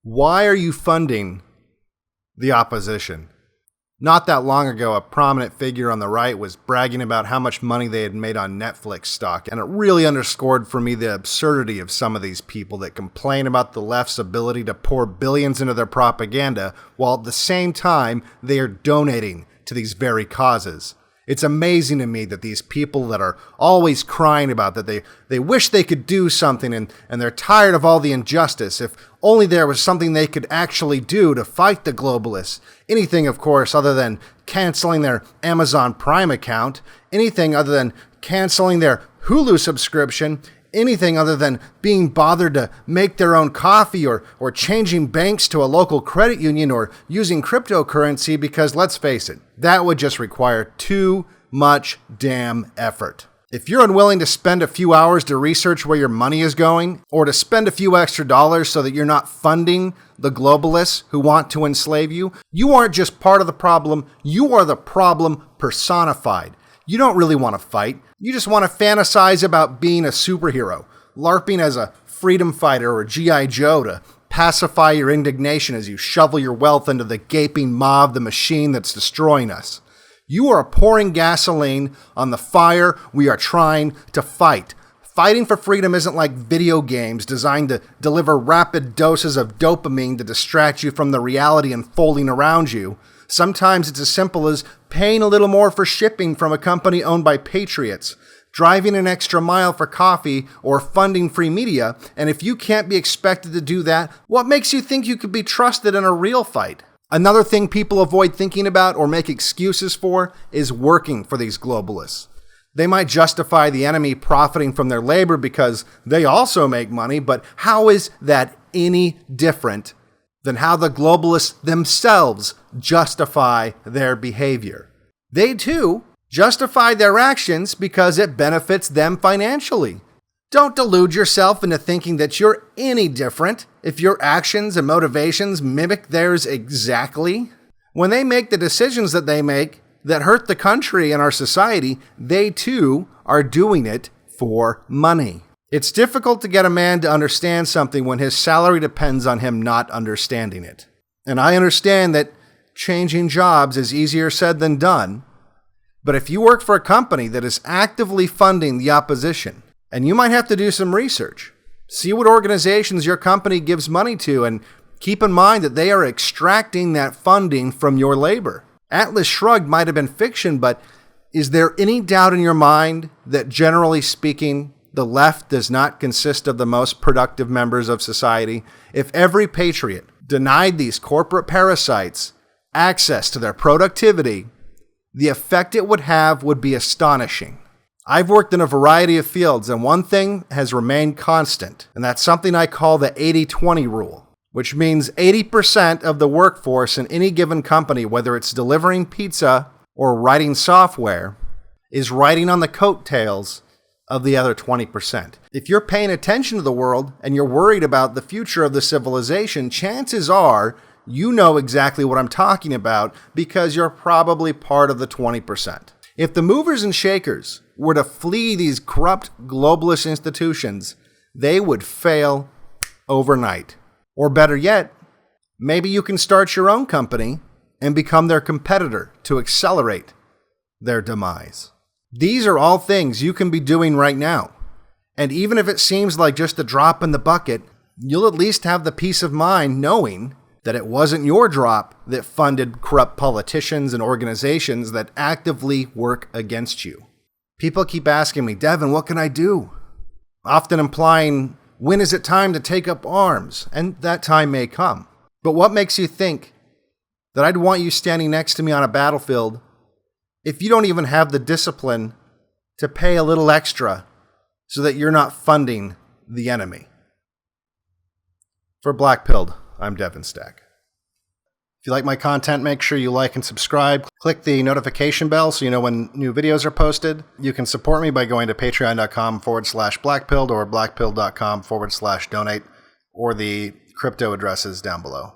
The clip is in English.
Why are you funding the opposition? Not that long ago, a prominent figure on the right was bragging about how much money they had made on Netflix stock, and it really underscored for me the absurdity of some of these people that complain about the left's ability to pour billions into their propaganda, while at the same time they are donating to these very causes. It's amazing to me that these people that are always crying about that they wish they could do something and they're tired of all the injustice. If only there was something they could actually do to fight the globalists. Anything, of course, other than canceling their Amazon Prime account. Anything other than canceling their Hulu subscription. Anything other than being bothered to make their own coffee or changing banks to a local credit union or using cryptocurrency, because let's face it, that would just require too much damn effort. If you're unwilling to spend a few hours to research where your money is going, or to spend a few extra dollars so that you're not funding the globalists who want to enslave you, you aren't just part of the problem, you are the problem personified. You don't really want to fight. You just want to fantasize about being a superhero, LARPing as a freedom fighter or G.I. Joe to pacify your indignation as you shovel your wealth into the gaping maw of the machine that's destroying us. You are pouring gasoline on the fire we are trying to fight. Fighting for freedom isn't like video games designed to deliver rapid doses of dopamine to distract you from the reality unfolding around you. Sometimes it's as simple as paying a little more for shipping from a company owned by patriots, driving an extra mile for coffee, or funding free media. And if you can't be expected to do that, what makes you think you could be trusted in a real fight? Another thing people avoid thinking about or make excuses for is working for these globalists. They might justify the enemy profiting from their labor because they also make money, but how is that any different than how the globalists themselves justify their behavior? They too justify their actions because it benefits them financially. Don't delude yourself into thinking that you're any different if your actions and motivations mimic theirs exactly. When they make the decisions that they make that hurt the country and our society, they too are doing it for money. It's difficult to get a man to understand something when his salary depends on him not understanding it. And I understand that changing jobs is easier said than done. But if you work for a company that is actively funding the opposition, and you might have to do some research, see what organizations your company gives money to, and keep in mind that they are extracting that funding from your labor. Atlas Shrugged might have been fiction, but is there any doubt in your mind that generally speaking, the left does not consist of the most productive members of society? If every patriot denied these corporate parasites access to their productivity, the effect it would have would be astonishing. I've worked in a variety of fields, and one thing has remained constant, and that's something I call the 80-20 rule, which means 80% of the workforce in any given company, whether it's delivering pizza or writing software, is riding on the coattails of the other 20%. If you're paying attention to the world and you're worried about the future of the civilization, chances are you know exactly what I'm talking about because you're probably part of the 20%. If the movers and shakers were to flee these corrupt globalist institutions, they would fail overnight. Or better yet, maybe you can start your own company and become their competitor to accelerate their demise. These are all things you can be doing right now. And even if it seems like just a drop in the bucket, you'll at least have the peace of mind knowing that it wasn't your drop that funded corrupt politicians and organizations that actively work against you. People keep asking me, Devin, what can I do? Often implying, when is it time to take up arms? And that time may come. But what makes you think that I'd want you standing next to me on a battlefield if you don't even have the discipline to pay a little extra so that you're not funding the enemy? For BlackPilled, I'm Devin Stack. If you like my content, make sure you like and subscribe. Click the notification bell so you know when new videos are posted. You can support me by going to patreon.com/blackpilled or blackpilled.com/donate, or the crypto addresses down below.